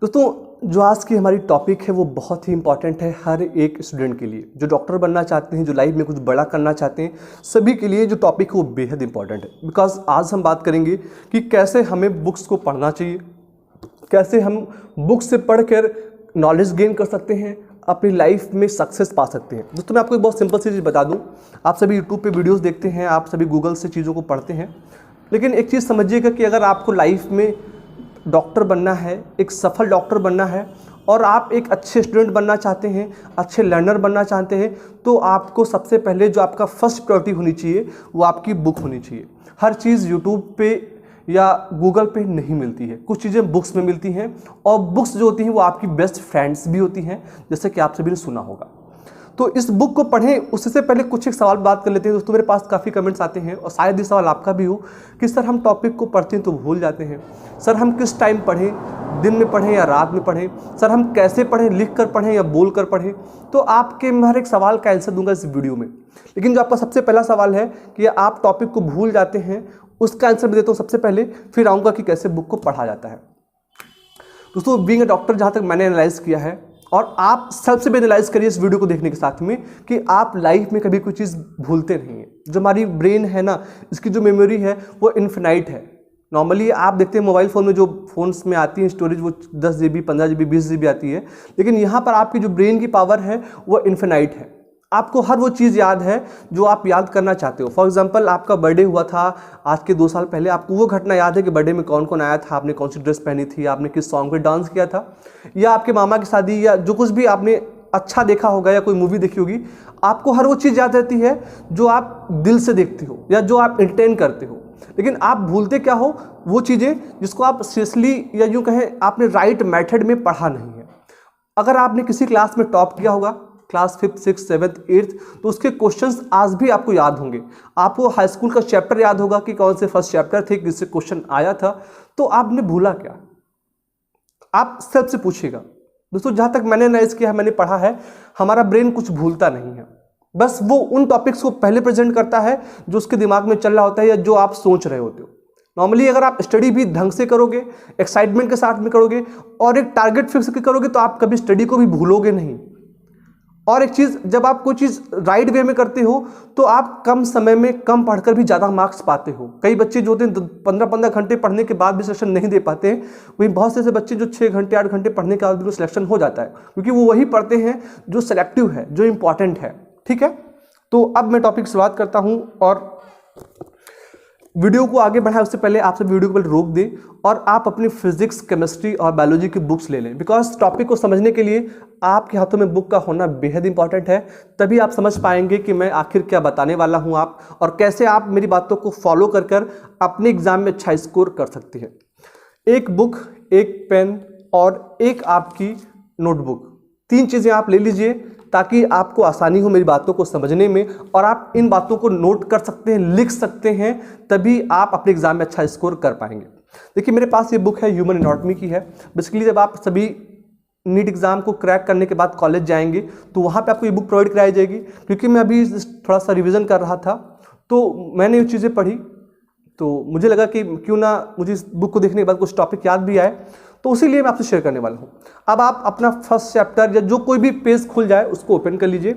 दोस्तों जो आज की हमारी टॉपिक है वो बहुत ही इंपॉर्टेंट है हर एक स्टूडेंट के लिए, जो डॉक्टर बनना चाहते हैं, जो लाइफ में कुछ बड़ा करना चाहते हैं, सभी के लिए जो टॉपिक है वो बेहद इंपॉर्टेंट है। बिकॉज आज हम बात करेंगे कि कैसे हमें बुक्स को पढ़ना चाहिए, कैसे हम बुक्स से पढ़कर नॉलेज गेन कर सकते हैं, अपनी लाइफ में सक्सेस पा सकते हैं। दोस्तों मैं आपको एक बहुत सिंपल सी चीज़ बता दूं, आप सभी यूट्यूब पे वीडियोस देखते हैं, आप सभी गूगल से चीज़ों को पढ़ते हैं, लेकिन एक चीज़ समझिएगा कि अगर आपको लाइफ में डॉक्टर बनना है, एक सफल डॉक्टर बनना है और आप एक अच्छे स्टूडेंट बनना चाहते हैं, अच्छे लर्नर बनना चाहते हैं, तो आपको सबसे पहले जो आपका फर्स्ट प्रायोरिटी होनी चाहिए वो आपकी बुक होनी चाहिए। हर चीज़ यूट्यूब पे या गूगल पे नहीं मिलती है, कुछ चीज़ें बुक्स में मिलती हैं, और बुक्स जो होती हैं वो आपकी बेस्ट फ्रेंड्स भी होती हैं, जैसे कि आप सभी ने सुना होगा। तो इस बुक को पढ़ें उससे पहले कुछ एक सवाल बात कर लेते हैं। दोस्तों मेरे पास काफ़ी कमेंट्स आते हैं और शायद ये सवाल आपका भी हो कि सर हम टॉपिक को पढ़ते हैं तो भूल जाते हैं, सर हम किस टाइम पढ़ें, दिन में पढ़ें या रात में पढ़ें, सर हम कैसे पढ़ें, लिख कर पढ़ें या बोल कर पढ़ें। तो आपके मैं हर एक सवाल का आंसर दूंगा इस वीडियो में, लेकिन जो आपका सबसे पहला सवाल है कि आप टॉपिक को भूल जाते हैं, उसका आंसर मैं देता हूँ सबसे पहले, फिर आऊँगा कि कैसे बुक को पढ़ा जाता है। दोस्तों बीइंग अ डॉक्टर जहाँ तक मैंने एनालाइज किया है, और आप सेल्फ से भी एनालाइज करिए इस वीडियो को देखने के साथ में, कि आप लाइफ में कभी कोई चीज़ भूलते नहीं हैं। जो हमारी ब्रेन है ना, इसकी जो मेमोरी है वो इन्फिनाइट है। नॉर्मली आप देखते हैं मोबाइल फ़ोन में जो फ़ोन्स में आती है स्टोरेज वो 10 GB 15 GB 20 GB आती है, लेकिन यहाँ पर आपकी जो ब्रेन की पावर है वो इन्फिनाइट है। आपको हर वो चीज़ याद है जो आप याद करना चाहते हो। फॉर एग्जांपल आपका बर्थडे हुआ था आज के 2 साल पहले, आपको वो घटना याद है कि बर्थडे में कौन कौन आया था, आपने कौन सी ड्रेस पहनी थी, आपने किस सॉन्ग पे डांस किया था, या आपके मामा की शादी, या जो कुछ भी आपने अच्छा देखा होगा या कोई मूवी देखी होगी। आपको हर वो चीज़ याद रहती है जो आप दिल से देखते हो या जो आप एंटरटेन करते हो, लेकिन आप भूलते क्या हो, वो चीज़ें जिसको आप सीरियसली या यूँ कहें आपने राइट मेथड में पढ़ा नहीं है। अगर आपने किसी क्लास में टॉप किया होगा, class 5th 6th 7th 8th, तो उसके क्वेश्चंस आज भी आपको याद होंगे। आपको हाई स्कूल का चैप्टर याद होगा कि कौन से फर्स्ट चैप्टर थे, किससे क्वेश्चन आया था, तो आपने भूला क्या? आप सेल्फ से पूछिएगा। दोस्तों जहाँ तक मैंने एनालाइज किया है, मैंने पढ़ा है, हमारा ब्रेन कुछ भूलता नहीं है, बस वो उन टॉपिक्स को पहले प्रेजेंट करता है जो उसके दिमाग में चल रहा होता है या जो आप सोच रहे होते हो। नॉर्मली अगर आप स्टडी भी ढंग से करोगे, एक्साइटमेंट के साथ में करोगे और एक टारगेट फिक्स करके करोगे, तो आप कभी स्टडी को भी भूलोगे नहीं। और एक चीज़, जब आप कोई चीज़ राइट वे में करते हो तो आप कम समय में कम पढ़कर भी ज़्यादा मार्क्स पाते हो। कई बच्चे जो होते हैं 15-15 घंटे पढ़ने के बाद भी सिलेक्शन नहीं दे पाते हैं, वहीं बहुत से ऐसे बच्चे जो 6 घंटे 8 घंटे पढ़ने के बाद भी सिलेक्शन हो जाता है, क्योंकि वो वही पढ़ते हैं जो सेलेक्टिव है, जो इंपॉर्टेंट है। ठीक है, तो अब मैं टॉपिक से बात करता हूँ, और वीडियो को आगे बढ़ाए उससे पहले आप सब वीडियो को पहले रोक दें और आप अपनी फिजिक्स, केमिस्ट्री और बायोलॉजी की बुक्स ले लें। बिकॉज टॉपिक को समझने के लिए आपके हाथों में बुक का होना बेहद इंपॉर्टेंट है, तभी आप समझ पाएंगे कि मैं आखिर क्या बताने वाला हूं आप, और कैसे आप मेरी बातों को फॉलो कर कर अपने एग्जाम में अच्छा स्कोर कर सकते हैं। एक बुक, एक पेन और एक आपकी नोटबुक, 3 चीज़ें आप ले लीजिए ताकि आपको आसानी हो मेरी बातों को समझने में, और आप इन बातों को नोट कर सकते हैं, लिख सकते हैं, तभी आप अपने एग्जाम में अच्छा स्कोर कर पाएंगे। देखिए मेरे पास ये बुक है, ह्यूमन एनाटॉमी की है। बेसिकली जब आप सभी नीट एग्जाम को क्रैक करने के बाद कॉलेज जाएंगे तो वहाँ पे आपको ये बुक प्रोवाइड कराई जाएगी। क्योंकि मैं अभी थोड़ा सा रिविज़न कर रहा था तो मैंने ये चीज़ें पढ़ी, तो मुझे लगा कि क्यों ना मुझे इस बुक को देखने के बाद कुछ टॉपिक याद भी आए, तो इसीलिए मैं आपसे शेयर करने वाला हूँ। अब आप अपना फर्स्ट चैप्टर या जो कोई भी पेज खुल जाए उसको ओपन कर लीजिए,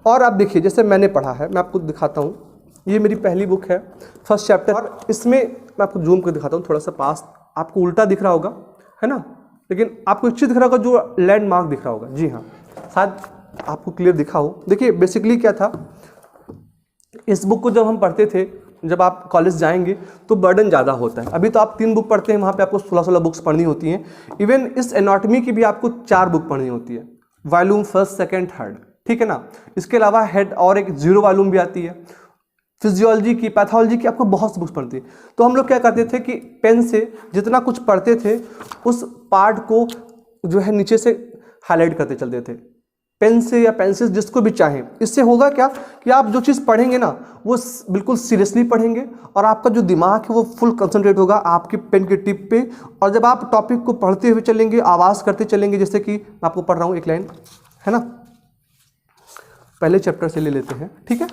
और आप देखिए जैसे मैंने पढ़ा है, मैं आपको दिखाता हूँ। ये मेरी पहली बुक है, फर्स्ट चैप्टर, और इसमें मैं आपको जूम कर दिखाता हूँ थोड़ा सा पास। आपको उल्टा दिख रहा होगा, है ना, लेकिन आपको एक चीज़ दिख रहा होगा जो लैंडमार्क दिख रहा होगा। जी हाँ, शायद आपको क्लियर दिखा हो। देखिए बेसिकली क्या था, इस बुक को जब हम पढ़ते थे, जब आप कॉलेज जाएंगे तो बर्डन ज़्यादा होता है। अभी तो आप 3 बुक पढ़ते हैं, वहाँ पे आपको 16-16 बुक्स पढ़नी होती हैं। इवन इस एनाटॉमी की भी आपको 4 बुक पढ़नी होती है, वॉल्यूम 1st 2nd 3rd, ठीक है ना। इसके अलावा हेड और एक 0 वॉल्यूम भी आती है। फिजियोलॉजी की, पैथोलॉजी की आपको बहुत सी बुक्स पढ़ती है। तो हम लोग क्या करते थे कि पेन से जितना कुछ पढ़ते थे उस पार्ट को जो है नीचे से हाईलाइट करते चलते थे, पेन से या पेंसिल जिसको भी चाहें। इससे होगा क्या कि आप जो चीज़ पढ़ेंगे ना वो बिल्कुल सीरियसली पढ़ेंगे, और आपका जो दिमाग है वो फुल कंसंट्रेट होगा आपके पेन के टिप पे। और जब आप टॉपिक को पढ़ते हुए चलेंगे, आवाज़ करते चलेंगे, जैसे कि मैं आपको पढ़ रहा हूँ एक लाइन, है ना, पहले चैप्टर से ले लेते हैं, ठीक है।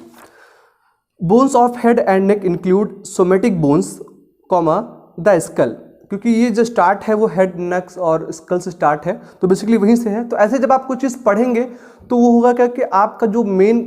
Bones of head and neck include somatic bones, the skull, क्योंकि ये जो स्टार्ट है वो हेड, नेक्स और स्कल से स्टार्ट है, तो बेसिकली वहीं से है। तो ऐसे जब आप कोई चीज़ पढ़ेंगे तो वो होगा क्या कि आपका जो मेन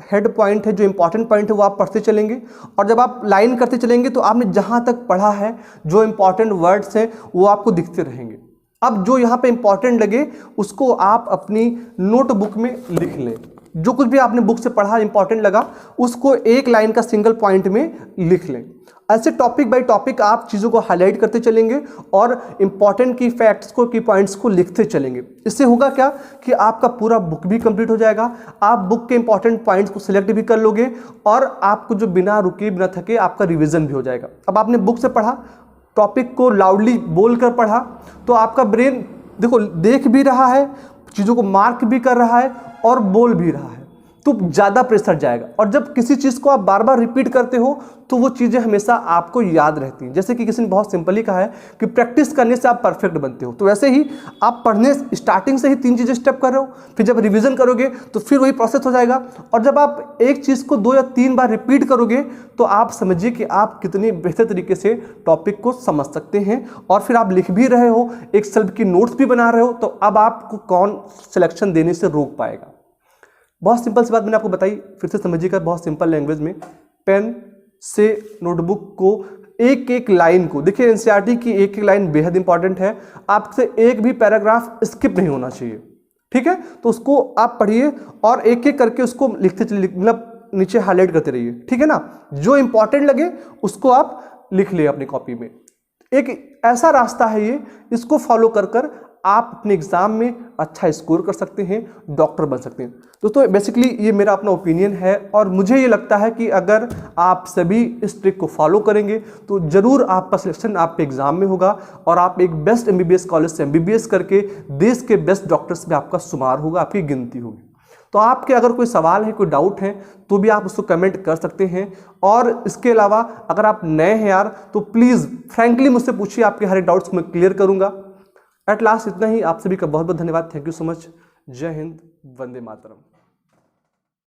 हेड पॉइंट है, जो इंपॉर्टेंट पॉइंट है, वो आप पढ़ते चलेंगे, और जब आप लाइन करते चलेंगे तो आपने जहाँ तक पढ़ा है जो इंपॉर्टेंट वर्ड्स हैं वो आपको दिखते रहेंगे। अब जो यहाँ पे इंपॉर्टेंट लगे उसको आप अपनी नोटबुक में लिख लें। जो कुछ भी आपने बुक से पढ़ा इंपॉर्टेंट लगा उसको एक लाइन का सिंगल पॉइंट में लिख लें। ऐसे टॉपिक बाय टॉपिक आप चीज़ों को हाईलाइट करते चलेंगे और इंपॉर्टेंट की फैक्ट्स को, की पॉइंट्स को लिखते चलेंगे। इससे होगा क्या कि आपका पूरा बुक भी कंप्लीट हो जाएगा, आप बुक के इंपॉर्टेंट पॉइंट्स को सिलेक्ट भी कर लोगे और आपको जो बिना रुके बिना थके आपका रिविजन भी हो जाएगा। अब आपने बुक से पढ़ा, टॉपिक को लाउडली बोल कर पढ़ा, तो आपका ब्रेन देखो देख भी रहा है, चीज़ों को मार्क भी कर रहा है और बोल भी रहा है, तो ज़्यादा प्रेशर जाएगा। और जब किसी चीज़ को आप बार बार रिपीट करते हो तो वो चीज़ें हमेशा आपको याद रहती हैं। जैसे कि किसी ने बहुत सिंपली कहा है कि प्रैक्टिस करने से आप परफेक्ट बनते हो, तो वैसे ही आप पढ़ने स्टार्टिंग से ही 3 चीज़ें स्टेप कर रहे हो, फिर जब रिवीजन करोगे तो फिर वही प्रोसेस हो जाएगा, और जब आप एक चीज़ को 2 या 3 बार रिपीट करोगे तो आप समझिए कि आप कितनी बेहतर तरीके से टॉपिक को समझ सकते हैं। और फिर आप लिख भी रहे हो, एक सेल्फ की नोट्स भी बना रहे हो, तो अब आपको कौन सिलेक्शन देने से रोक पाएगा। बहुत सिंपल सी बात मैंने आपको बताई, फिर से समझिएगा बहुत सिंपल लैंग्वेज में। पेन से नोटबुक को एक एक लाइन को, देखिए एनसीईआरटी की एक एक लाइन बेहद इंपॉर्टेंट है, आपसे एक भी पैराग्राफ स्किप नहीं होना चाहिए, ठीक है। तो उसको आप पढ़िए और एक एक करके उसको लिखते चलिए, मतलब नीचे हाईलाइट करते रहिए, ठीक है ना। जो इंपॉर्टेंट लगे उसको आप लिख ले अपनी कॉपी में। एक ऐसा रास्ता है ये, इसको फॉलो कर कर आप अपने एग्जाम में अच्छा स्कोर कर सकते हैं, डॉक्टर बन सकते हैं। दोस्तों बेसिकली ये मेरा अपना ओपिनियन है, और मुझे ये लगता है कि अगर आप सभी इस ट्रिक को फॉलो करेंगे तो ज़रूर आपका सिलेक्शन आपके एग्जाम में होगा और आप एक बेस्ट एमबीबीएस कॉलेज से एमबीबीएस करके देश के बेस्ट डॉक्टर्स में आपका शुमार होगा, आपकी गिनती होगी। तो आपके अगर कोई सवाल है, कोई डाउट है, तो भी आप उसको कमेंट कर सकते हैं। और इसके अलावा अगर आप नए हैं यार तो प्लीज़ फ्रैंकली मुझसे पूछिए, आपके हर डाउट्स मैं क्लियर करूँगा। एट लास्ट इतना ही, आप सभी का बहुत बहुत धन्यवाद। Thank you so much. जय हिंद, वंदे मातरम।